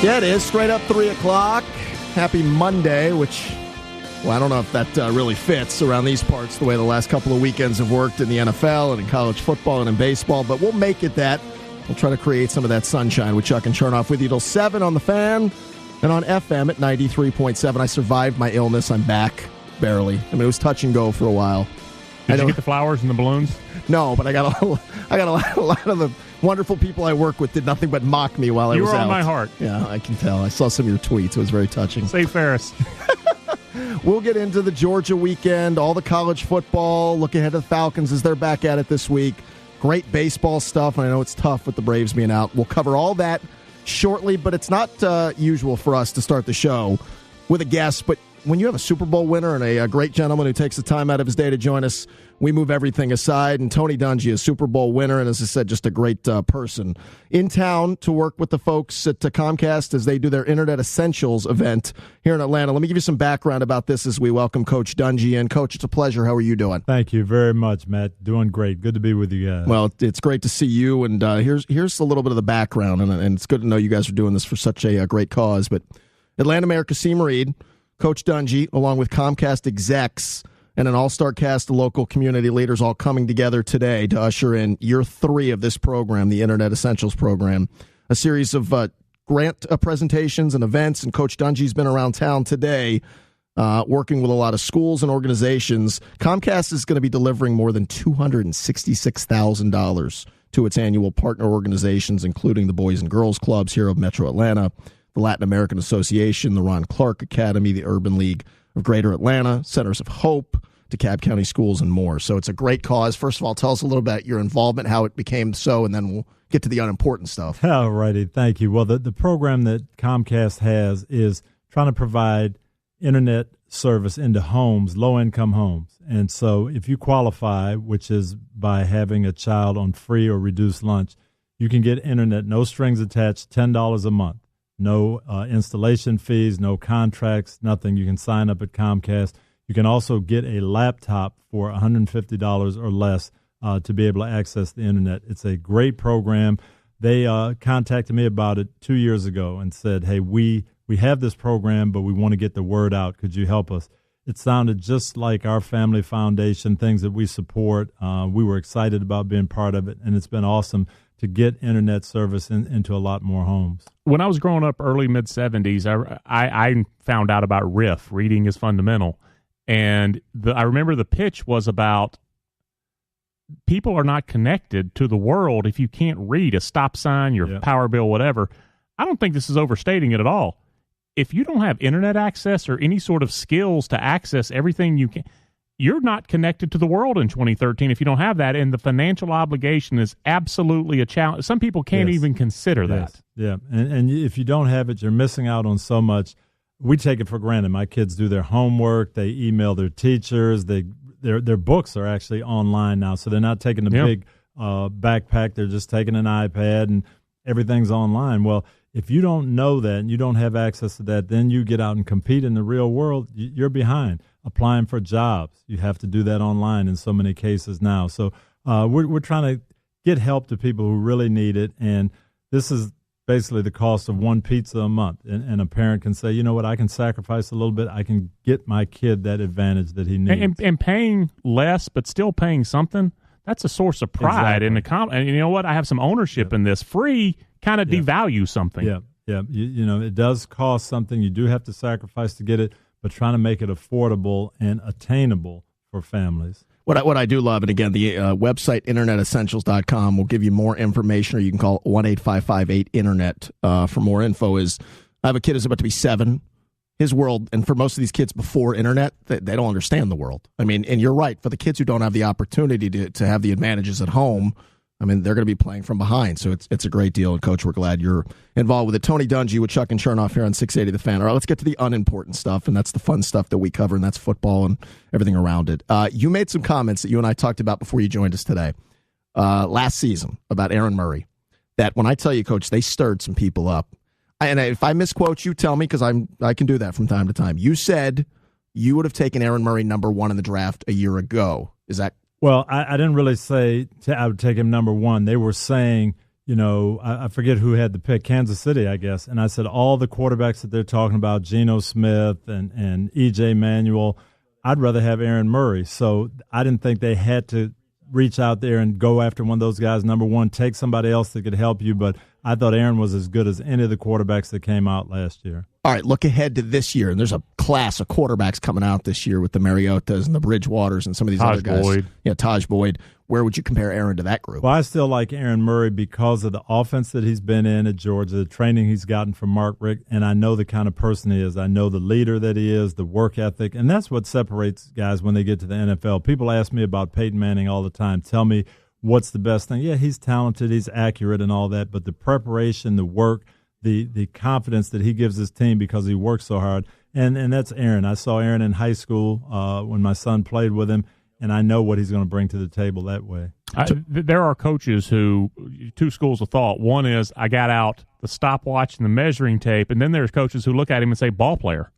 Yeah, it is. Straight up 3 o'clock. Happy Monday, which, well, I don't know if that really fits around these parts the way the last couple of weekends have worked in the NFL and in college football and in baseball, but we'll make it that. We'll try to create some of that sunshine with Chuck and Chernoff with you till 7 on the Fan and on FM at 93.7. I survived my illness. I'm back, barely. I mean, it was touch and go for a while. Did you get the flowers and the balloons? No, but I got a lot of the wonderful people I work with did nothing but mock me while I was out. You were on my heart. Yeah, I can tell. I saw some of your tweets. It was very touching. Say Ferris. We'll get into the Georgia weekend, all the college football, look ahead to the Falcons as they're back at it this week. Great baseball stuff, and I know it's tough with the Braves being out. We'll cover all that shortly, but it's not usual for us to start the show with a guest. But when you have a Super Bowl winner and a great gentleman who takes the time out of his day to join us, we move everything aside. And Tony Dungy, a Super Bowl winner, and as I said, just a great person. In town to work with the folks at Comcast as they do their Internet Essentials event here in Atlanta. Let me give you some background about this as we welcome Coach Dungy in. Coach, it's a pleasure. How are you doing? Thank you very much, Matt. Doing great. Good to be with you guys. Well, it's great to see you, and here's a little bit of the background, and it's good to know you guys are doing this for such a great cause. But Atlanta Mayor Kasim Reed, Coach Dungy, along with Comcast execs and an all-star cast of local community leaders all coming together today to usher in year 3 of this program, the Internet Essentials program, a series of grant presentations and events, and Coach Dungy's been around town today working with a lot of schools and organizations. Comcast is going to be delivering more than $266,000 to its annual partner organizations, including the Boys and Girls Clubs here of Metro Atlanta, the Latin American Association, the Ron Clark Academy, the Urban League of Greater Atlanta, Centers of Hope, DeKalb County Schools, and more. So it's a great cause. First of all, tell us a little about your involvement, how it became so, and then we'll get to the unimportant stuff. All righty. Thank you. Well, the program that Comcast has is trying to provide Internet service into homes, low-income homes. And so if you qualify, which is by having a child on free or reduced lunch, you can get Internet, no strings attached, $10 a month. No installation fees, no contracts, nothing. You can sign up at Comcast. You can also get a laptop for $150 or less to be able to access the Internet. It's a great program. They contacted me about it 2 years ago and said, hey, we have this program, but we want to get the word out. Could you help us? It sounded just like our family foundation, things that we support. We were excited about being part of it, and it's been awesome to get Internet service into a lot more homes. When I was growing up early, mid-'70s, I found out about RIF, Reading is Fundamental. And I remember the pitch was about people are not connected to the world if you can't read a stop sign, your power bill, whatever. I don't think this is overstating it at all. If you don't have Internet access or any sort of skills to access everything you can, you're not connected to the world in 2013 if you don't have that, and the financial obligation is absolutely a challenge. Some people can't even consider that. Yeah, and if you don't have it, you're missing out on so much. We take it for granted. My kids do their homework. They email their teachers. Their books are actually online now, so they're not taking a big backpack. They're just taking an iPad, and everything's online. Well, if you don't know that and you don't have access to that, then you get out and compete in the real world, you're behind. Applying for jobs, you have to do that online in so many cases now. So we're trying to get help to people who really need it, and this is basically the cost of one pizza a month. And a parent can say, you know what, I can sacrifice a little bit. I can get my kid that advantage that he needs. And paying less but still paying something, that's a source of pride. Exactly. And you know what, I have some ownership in this. Free kind of devalues something. Yeah. You know, it does cost something. You do have to sacrifice to get it, but trying to make it affordable and attainable for families. What I do love, and again, the website internetessentials.com will give you more information, or you can call 1-855-8-INTERNET for more info. I have a kid who's about to be 7. His world, and for most of these kids before internet, they don't understand the world. I mean, and you're right, for the kids who don't have the opportunity to have the advantages at home, I mean, they're going to be playing from behind, so it's a great deal. And, Coach, we're glad you're involved with it. Tony Dungy with Chuck and Chernoff here on 680 The Fan. All right, let's get to the unimportant stuff, and that's the fun stuff that we cover, and that's football and everything around it. You made some comments that you and I talked about before you joined us today last season about Aaron Murray, that when I tell you, Coach, they stirred some people up. And if I misquote you, tell me, because I can do that from time to time. You said you would have taken Aaron Murray number 1 in the draft a year ago. Is that Well, I didn't really say I would take him number 1. They were saying, I forget who had the pick, Kansas City, I guess. And I said, all the quarterbacks that they're talking about, Geno Smith and E.J. Manuel, I'd rather have Aaron Murray. So I didn't think they had to reach out there and go after one of those guys. Number one, take somebody else that could help you. But I thought Aaron was as good as any of the quarterbacks that came out last year. All right, look ahead to this year. And there's a class of quarterbacks coming out this year with the Mariotas and the Bridgewaters and some of these other guys. Boyd. Yeah, Taj Boyd. Where would you compare Aaron to that group? Well, I still like Aaron Murray because of the offense that he's been in at Georgia, the training he's gotten from Mark Richt, and I know the kind of person he is. I know the leader that he is, the work ethic, and that's what separates guys when they get to the NFL. People ask me about Peyton Manning all the time. Tell me what's the best thing. Yeah, he's talented, he's accurate and all that, but the preparation, the work, the confidence that he gives his team because he works so hard, and that's Aaron. I saw Aaron in high school when my son played with him, and I know what he's going to bring to the table that way. There are coaches who, two schools of thought. One is, I got out the stopwatch and the measuring tape, and then there's coaches who look at him and say, ball player.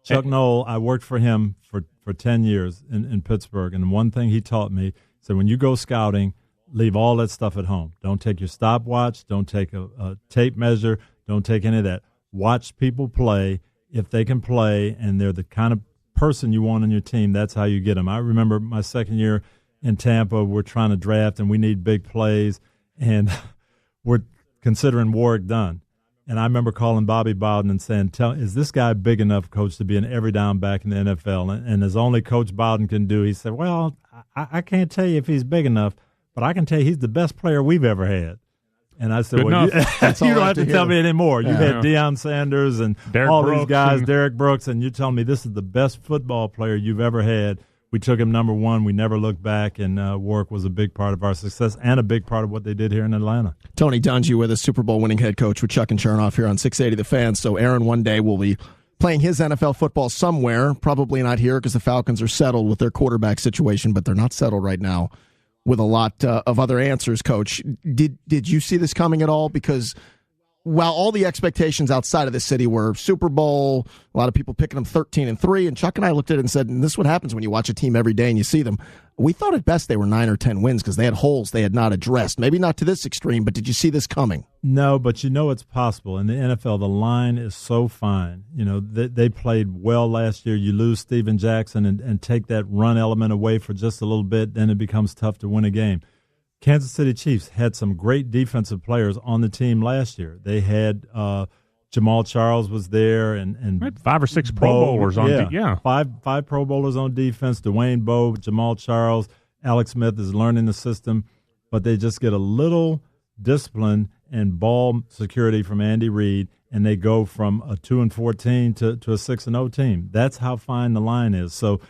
Chuck Noll, I worked for him for 10 years in Pittsburgh, and one thing he taught me, so when you go scouting, leave all that stuff at home. Don't take your stopwatch. Don't take a tape measure. Don't take any of that. Watch people play. If they can play and they're the kind of person you want on your team, that's how you get them. I remember my second year in Tampa, we're trying to draft and we need big plays, and we're considering Warwick Dunn. And I remember calling Bobby Bowden and saying, is this guy big enough, Coach, to be an every down back in the NFL? And as only Coach Bowden can do, he said, well, I can't tell you if he's big enough, but I can tell you he's the best player we've ever had. And I said, well, you don't have to tell me anymore. You've had Deion Sanders and these guys, Derek Brooks, and you're telling me this is the best football player you've ever had. We took him number one. We never looked back, and Warwick was a big part of our success and a big part of what they did here in Atlanta. Tony Dungy with us, Super Bowl winning head coach with Chuck and Chernoff here on 680 The Fan. So Aaron one day will be playing his NFL football somewhere, probably not here because the Falcons are settled with their quarterback situation, but they're not settled right now with a lot of other answers, Coach. Did you see this coming at all? Because while all the expectations outside of the city were Super Bowl, a lot of people picking them 13-3, and Chuck and I looked at it and said, and this is what happens when you watch a team every day and you see them. We thought at best they were 9 or 10 wins because they had holes they had not addressed. Maybe not to this extreme, but did you see this coming? No, but you know it's possible. In the NFL, the line is so fine. You know, they played well last year. You lose Steven Jackson and take that run element away for just a little bit, then it becomes tough to win a game. Kansas City Chiefs had some great defensive players on the team last year. They had Jamal Charles was there, and 5 or 6 Pro Bowlers on five Pro Bowlers on defense. Dwayne Bowe, Jamal Charles, Alex Smith is learning the system, but they just get a little discipline and ball security from Andy Reid, and they go from a 2-14 to a 6-0 team. That's how fine the line is. So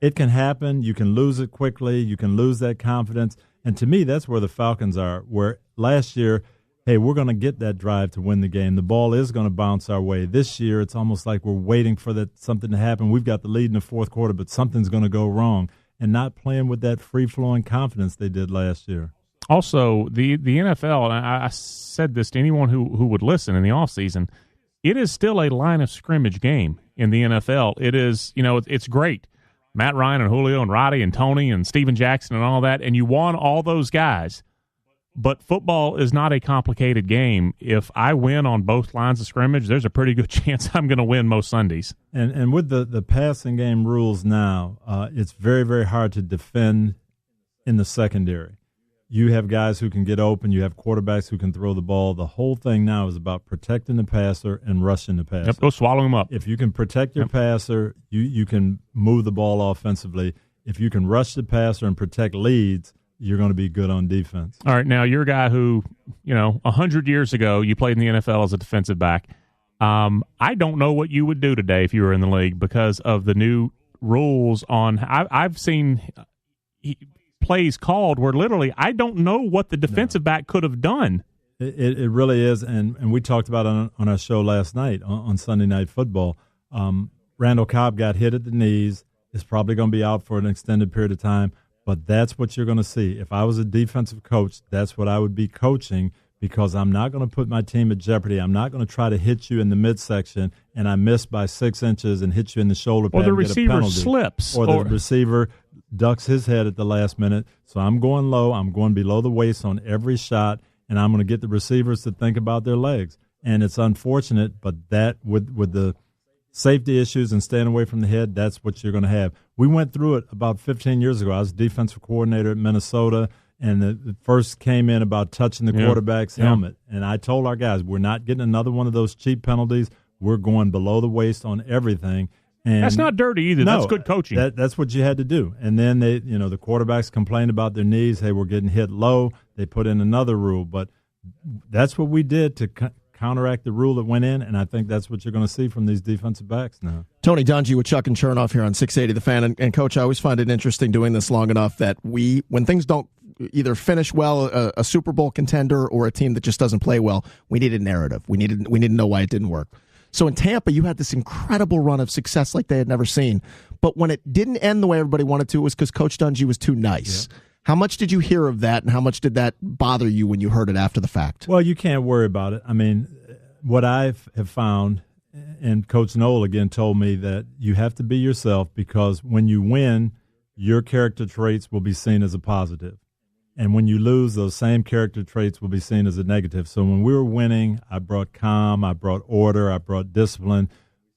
it can happen. You can lose it quickly. You can lose that confidence. And to me, that's where the Falcons are, where last year, hey, we're going to get that drive to win the game. The ball is going to bounce our way. This year, it's almost like we're waiting for something to happen. We've got the lead in the fourth quarter, but something's going to go wrong, and not playing with that free-flowing confidence they did last year. Also, the NFL, and I said this to anyone who would listen in the offseason, it is still a line of scrimmage game in the NFL. It is, it's great. Matt Ryan and Julio and Roddy and Tony and Steven Jackson and all that, and you won all those guys. But football is not a complicated game. If I win on both lines of scrimmage, there's a pretty good chance I'm going to win most Sundays. And with the passing game rules now, it's very, very hard to defend in the secondary. You have guys who can get open. You have quarterbacks who can throw the ball. The whole thing now is about protecting the passer and rushing the passer. Yep, go swallow him up. If you can protect your passer, you can move the ball offensively. If you can rush the passer and protect leads, you're going to be good on defense. All right, now you're a guy who, 100 years ago, you played in the NFL as a defensive back. I don't know what you would do today if you were in the league because of the new rules on – I've seen plays called where literally I don't know what the defensive back could have done. It really is, and we talked about it on our show last night on Sunday Night Football. Randall Cobb got hit at the knees. Is probably going to be out for an extended period of time. But that's what you're going to see. If I was a defensive coach, that's what I would be coaching because I'm not going to put my team at jeopardy. I'm not going to try to hit you in the midsection and I miss by 6 inches and hit you in the shoulder pad or the and get a penalty. Slips. Or the receiver ducks his head at the last minute. So I'm going low. I'm going below the waist on every shot, and I'm going to get the receivers to think about their legs. And it's unfortunate, but that with the safety issues and staying away from the head, that's what you're going to have. We went through it about 15 years ago. I was defensive coordinator at Minnesota, and the first came in about touching the quarterback's helmet. And I told our guys, we're not getting another one of those cheap penalties. We're going below the waist on everything. And that's not dirty either. No, that's good coaching. That's what you had to do. And then the quarterbacks complained about their knees. Hey, we're getting hit low. They put in another rule. But that's what we did to counteract the rule that went in, and I think that's what you're going to see from these defensive backs now. Tony Dungy with Chuck and Chernoff here on 680 The Fan. And Coach, I always find it interesting doing this long enough that when things don't either finish well, a Super Bowl contender or a team that just doesn't play well, we need a narrative. We need to know why it didn't work. So in Tampa, you had this incredible run of success like they had never seen. But when it didn't end the way everybody wanted to, it was because Coach Dungy was too nice. Yeah. How much did you hear of that, and how much did that bother you when you heard it after the fact? Well, you can't worry about it. I mean, what I have found, and Coach Noel again told me, that you have to be yourself, because when you win, your character traits will be seen as a positive. And when you lose, those same character traits will be seen as a negative. So when we were winning, I brought calm, I brought order, I brought discipline.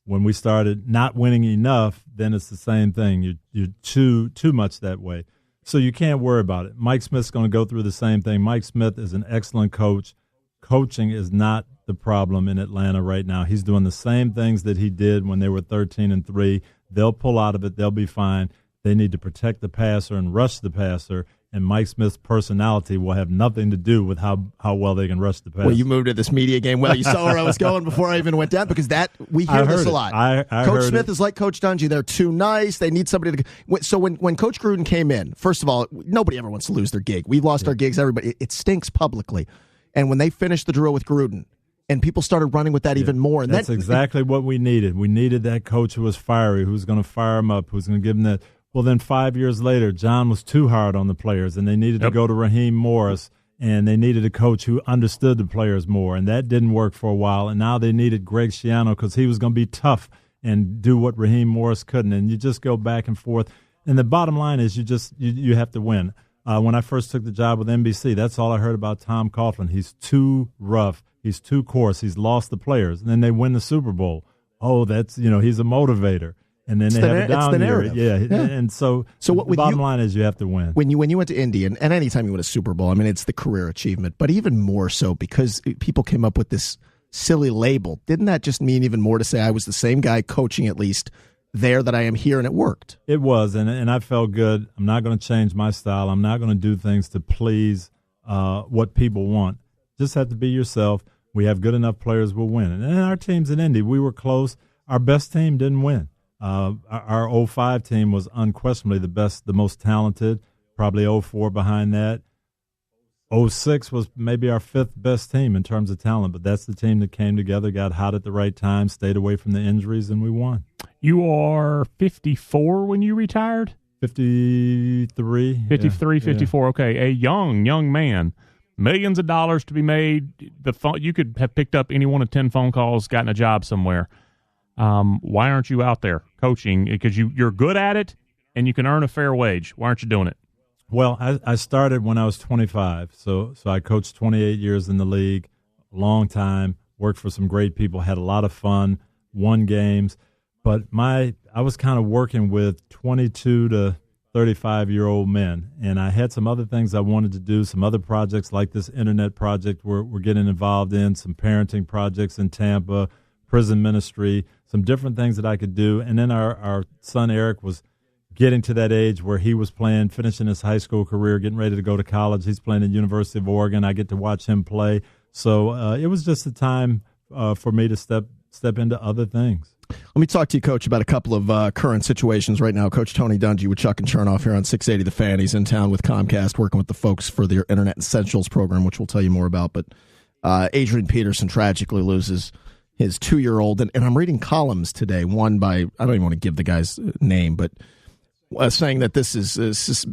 When we started not winning enough, then it's the same thing. You're too much that way. So you can't worry about it. Mike Smith's going to go through the same thing. Mike Smith is an excellent coach. Coaching is not the problem in Atlanta right now. He's doing the same things that he did when they were 13-3. They'll pull out of it. They'll be fine. They need to protect the passer and rush the passer, and Mike Smith's personality will have nothing to do with how well they can rush the passer. Well, you moved to this media game. Well, you saw where I was going before I even went down, because we hear this a lot. Coach Smith is like Coach Dungy. They're too nice. They need somebody to – so when Coach Gruden came in, first of all, nobody ever wants to lose their gig. We've lost our gigs, everybody. It stinks publicly. And when they finished the drill with Gruden, and people started running with that even more. And that's exactly what we needed. We needed that coach who was fiery, who was going to fire them up, who was going to give them that – well, then 5 years later, John was too hard on the players, and they needed to go to Raheem Morris, and they needed a coach who understood the players more, and that didn't work for a while. And now they needed Greg Schiano because he was going to be tough and do what Raheem Morris couldn't. And you just go back and forth. And the bottom line is you have to win. When I first took the job with NBC, that's all I heard about Tom Coughlin. He's too rough. He's too coarse. He's lost the players. And then they win the Super Bowl. Oh, he's a motivator. And then they have a down year. Yeah. And so the bottom line is you have to win. When you went to Indy, and anytime you win a Super Bowl, I mean, it's the career achievement, but even more so because people came up with this silly label. Didn't that just mean even more to say I was the same guy coaching, at least there, that I am here, and it worked? It was, and I felt good. I'm not going to change my style. I'm not going to do things to please what people want. Just have to be yourself. We have good enough players, we'll win. And our teams in Indy, we were close. Our best team didn't win. Our 05 team was unquestionably the best, the most talented, probably 04 behind that. 06 was maybe our fifth best team in terms of talent, but that's the team that came together, got hot at the right time, stayed away from the injuries, and we won. You are 54 when you retired? 53. 54, okay. A young man. Millions of dollars to be made. You could have picked up any one of 10 phone calls, gotten a job somewhere. Why aren't you out there coaching? Because you're good at it and you can earn a fair wage. Why aren't you doing it? Well, I started when I was 25, so I coached 28 years in the league, a long time, worked for some great people, had a lot of fun, won games, but I was kind of working with 22 to 35-year-old men, and I had some other things I wanted to do, some other projects like this internet project we're getting involved in, some parenting projects in Tampa, prison ministry, some different things that I could do. And then our son Eric was getting to that age where he was finishing his high school career, getting ready to go to college. He's playing at University of Oregon. I get to watch him play. So it was just a time for me to step into other things. Let me talk to you, Coach, about a couple of current situations right now. Coach Tony Dungy with Chuck and Chernoff here on 680 The Fan. He's in town with Comcast, working with the folks for their Internet Essentials program, which we'll tell you more about. But Adrian Peterson tragically loses his 2-year-old. And I'm reading columns today, one by, I don't even want to give the guy's name, but saying that this is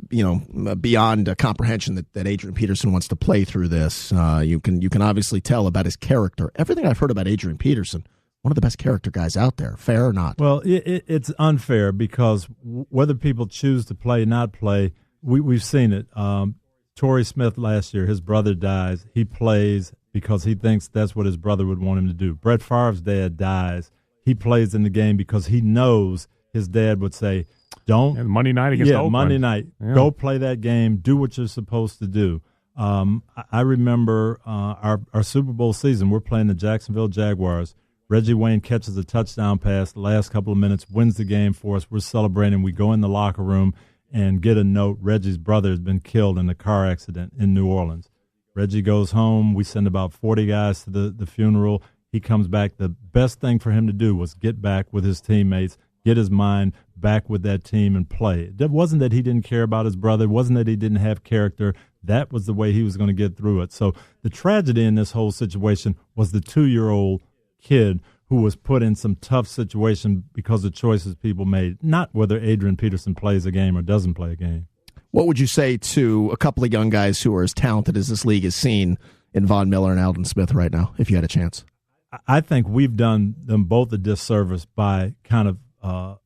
beyond comprehension that Adrian Peterson wants to play through this. You can obviously tell about his character. Everything I've heard about Adrian Peterson, one of the best character guys out there. Fair or not? Well, it's unfair because whether people choose to play, not play, we've seen it. Torrey Smith last year, his brother dies. He plays because he thinks that's what his brother would want him to do. Brett Favre's dad dies. He plays in the game because he knows his dad would say, don't. And Monday night against Oakland. Monday night. Yeah. Go play that game. Do what you're supposed to do. I remember our Super Bowl season. We're playing the Jacksonville Jaguars. Reggie Wayne catches a touchdown pass the last couple of minutes, wins the game for us. We're celebrating. We go in the locker room and get a note. Reggie's brother has been killed in a car accident in New Orleans. Reggie goes home. We send about 40 guys to the funeral. He comes back. The best thing for him to do was get back with his teammates, get his mind back with that team and play. It wasn't that he didn't care about his brother. It wasn't that he didn't have character. That was the way he was going to get through it. So the tragedy in this whole situation was the 2-year-old kid who was put in some tough situation because of choices people made, not whether Adrian Peterson plays a game or doesn't play a game. What would you say to a couple of young guys who are as talented as this league has seen in Von Miller and Aldon Smith right now, if you had a chance? I think we've done them both a disservice by kind of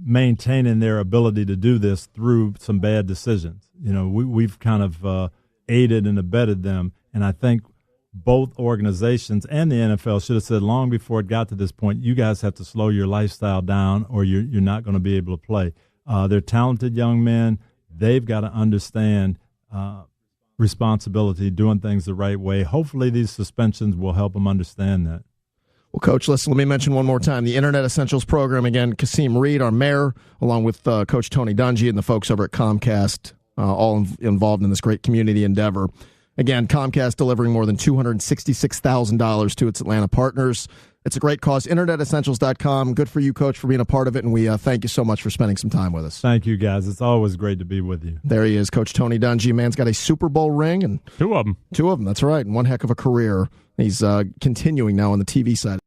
maintaining their ability to do this through some bad decisions. You know, we've kind of aided and abetted them, and I think both organizations and the NFL should have said long before it got to this point, you guys have to slow your lifestyle down or you're not going to be able to play. They're talented young men. They've got to understand responsibility, doing things the right way. Hopefully these suspensions will help them understand that. Well, Coach, listen, let me mention one more time. The Internet Essentials program, again, Kasim Reed, our mayor, along with Coach Tony Dungy and the folks over at Comcast, all involved in this great community endeavor. Again, Comcast delivering more than $266,000 to its Atlanta partners. It's a great cause. InternetEssentials.com. Good for you, Coach, for being a part of it, and we thank you so much for spending some time with us. Thank you, guys. It's always great to be with you. There he is, Coach Tony Dungy. Man's got a Super Bowl ring. And Two of them. That's right, and one heck of a career. He's continuing now on the TV side.